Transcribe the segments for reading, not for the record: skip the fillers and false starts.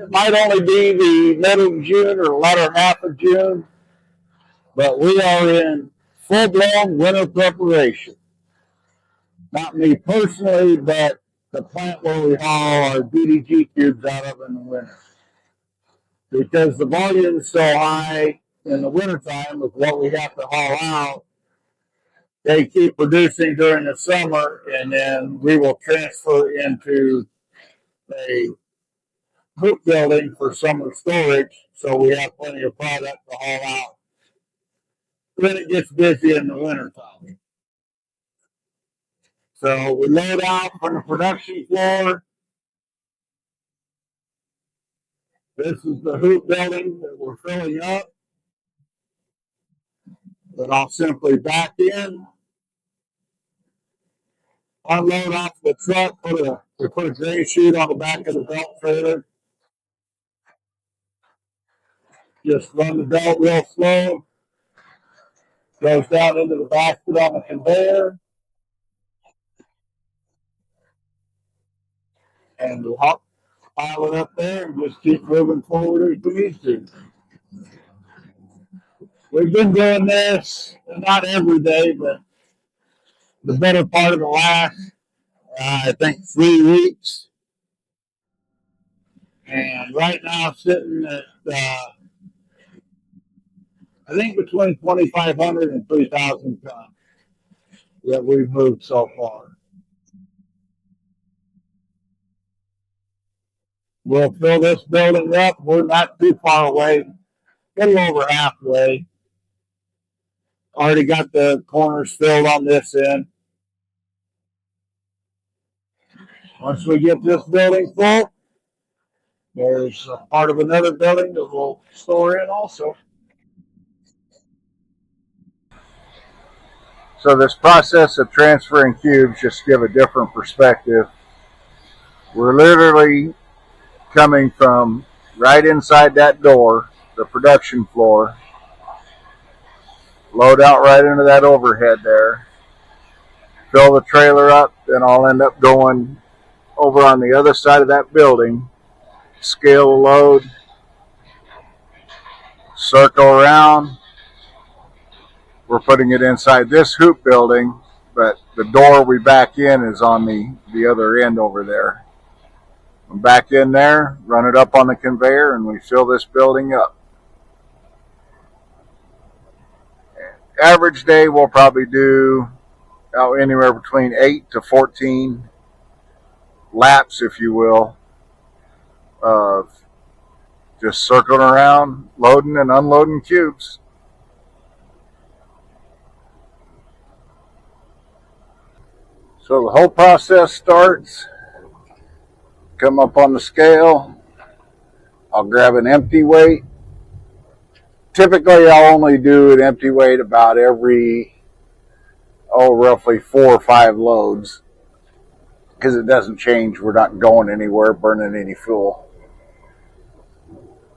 it might only be the middle of June or latter half of June, but we are in full-blown winter preparation. Not me personally, but the plant where we haul our DDG cubes out of in the winter. Because the volume is so high in the wintertime with what we have to haul out, they keep producing during the summer, and then we will transfer into a hoop building for summer storage, so we have plenty of product to haul out when it gets busy in the wintertime. So we load out from the production floor. This is the hoop building that we're filling up. That I'll simply back in, unload off the truck, we put a gray sheet on the back of the belt trailer. Just run the belt real slow. Goes down into the basket on the conveyor. And we'll pile it up there and just keep moving forward as we need to. We've been doing this, not every day, but the better part of the last, I think, 3 weeks. And right now, sitting at, I think, between 2,500 and 3,000 tons that we've moved so far. We'll fill this building up. We're not too far away, a little over halfway. Already got the corners filled on this end. Once we get this building full, there's a part of another building that we'll store in also. So this process of transferring cubes, just to give a different perspective, we're literally coming from right inside that door, the production floor, load out right into that overhead there, fill the trailer up, then I'll end up going over on the other side of that building, scale the load, circle around. We're putting it inside this hoop building, but the door we back in is on the other end over there. I'm back in there, run it up on the conveyor, and we fill this building up. Average day, we'll probably do anywhere between 8 to 14 laps, if you will, of just circling around, loading and unloading cubes. So the whole process starts. Come up on the scale. I'll grab an empty weight. Typically, I'll only do an empty weight about every, roughly 4 or 5 loads. Because it doesn't change. We're not going anywhere, burning any fuel.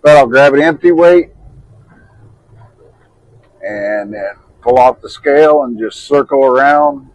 But I'll grab an empty weight and then pull off the scale and just circle around.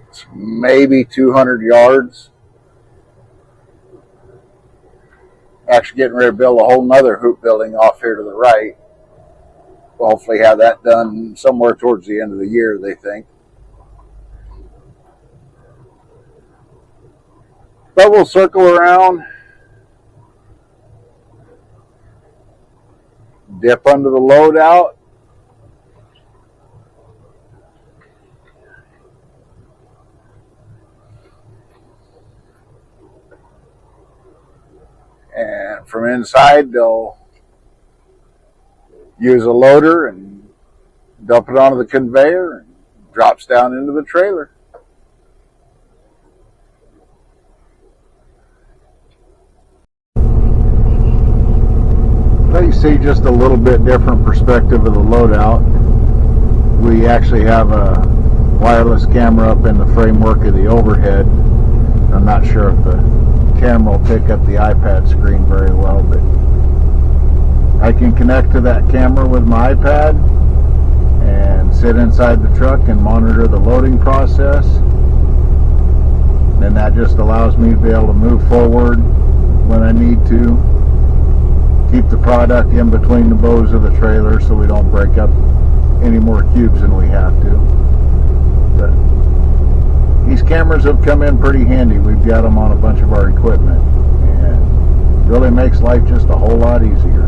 It's maybe 200 yards. Actually getting ready to build a whole nother hoop building off here to the right. We'll hopefully have that done somewhere towards the end of the year, they think. But we'll circle around, dip under the loadout, and from inside they'll use a loader and dump it onto the conveyor and drops down into the trailer. Let you see just a little bit different perspective of the loadout. We actually have a wireless camera up in the framework of the overhead. I'm not sure if the camera will pick up the iPad screen very well, but I can connect to that camera with my iPad and sit inside the truck and monitor the loading process. And that just allows me to be able to move forward when I need to. Keep the product in between the bows of the trailer so we don't break up any more cubes than we have to. But these cameras have come in pretty handy. We've got them on a bunch of our equipment, and it really makes life just a whole lot easier.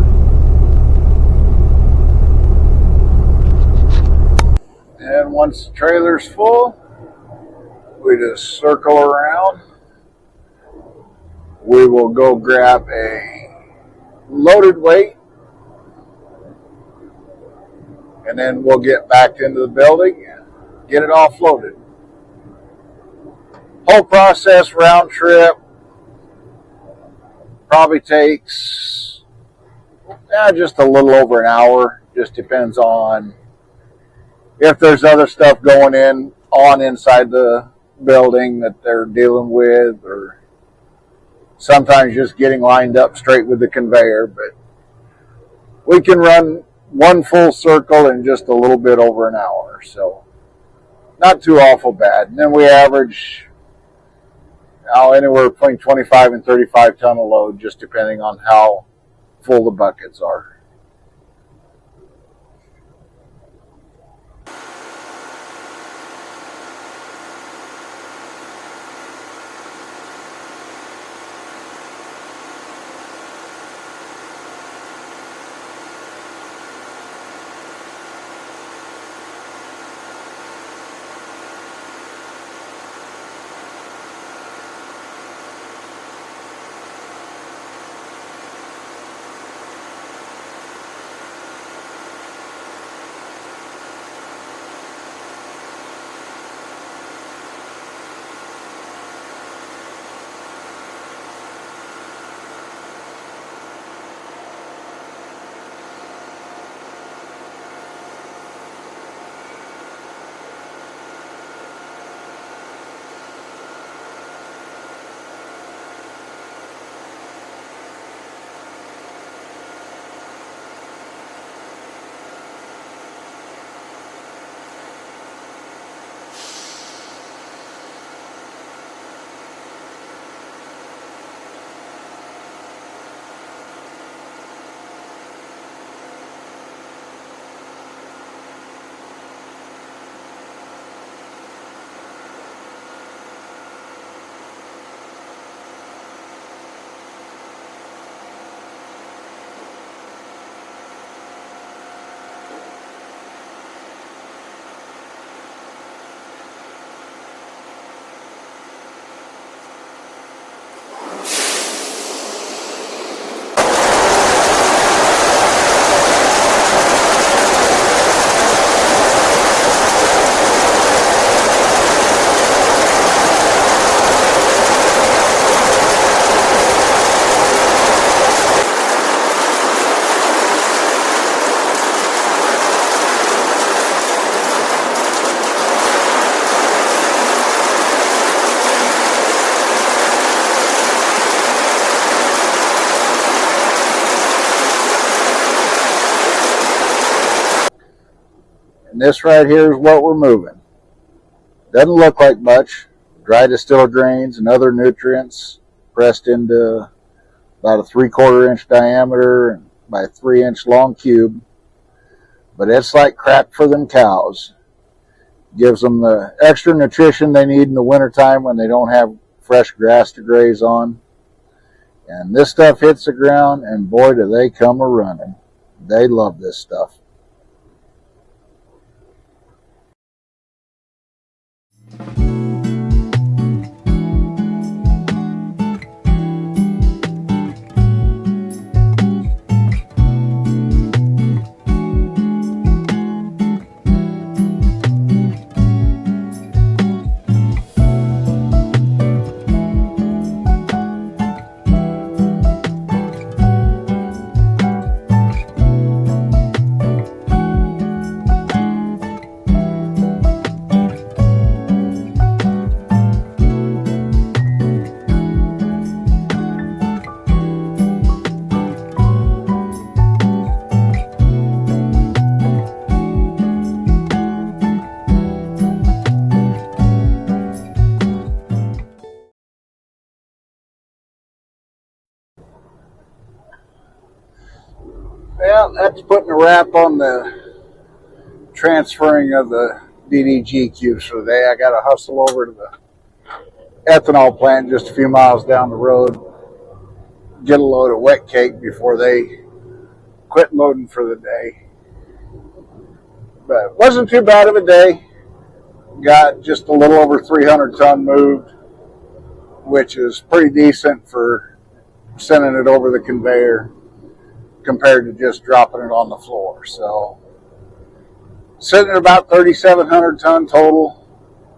And once the trailer's full, we just circle around. We will go grab a loaded weight, and then we'll get back into the building and get it offloaded. Whole process, round trip, probably takes just a little over an hour. Just depends on if there's other stuff going on inside the building that they're dealing with, or sometimes just getting lined up straight with the conveyor. But we can run one full circle in just a little bit over an hour, so not too awful bad. And then we average anywhere between 25 and 35 ton of load, just depending on how full the buckets are. This right here is what we're moving. Doesn't look like much. Dry distiller grains and other nutrients pressed into about a 3/4 inch diameter by a 3-inch long cube. But it's like crack for them cows. Gives them the extra nutrition they need in the wintertime when they don't have fresh grass to graze on. And this stuff hits the ground, and boy, do they come a-running. They love this stuff. Well, that's putting a wrap on the transferring of the DDG cubes for the day. I got to hustle over to the ethanol plant just a few miles down the road, get a load of wet cake before they quit loading for the day. But it wasn't too bad of a day. Got just a little over 300 ton moved, which is pretty decent for sending it over the conveyor compared to just dropping it on the floor. So sitting at about 3,700 ton total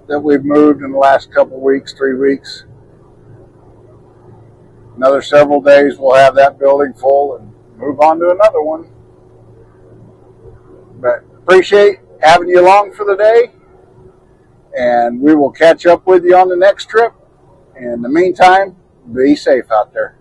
that we've moved in the last couple weeks, 3 weeks. Another several days we'll have that building full and move on to another one. But appreciate having you along for the day, and we will catch up with you on the next trip. In the meantime, be safe out there.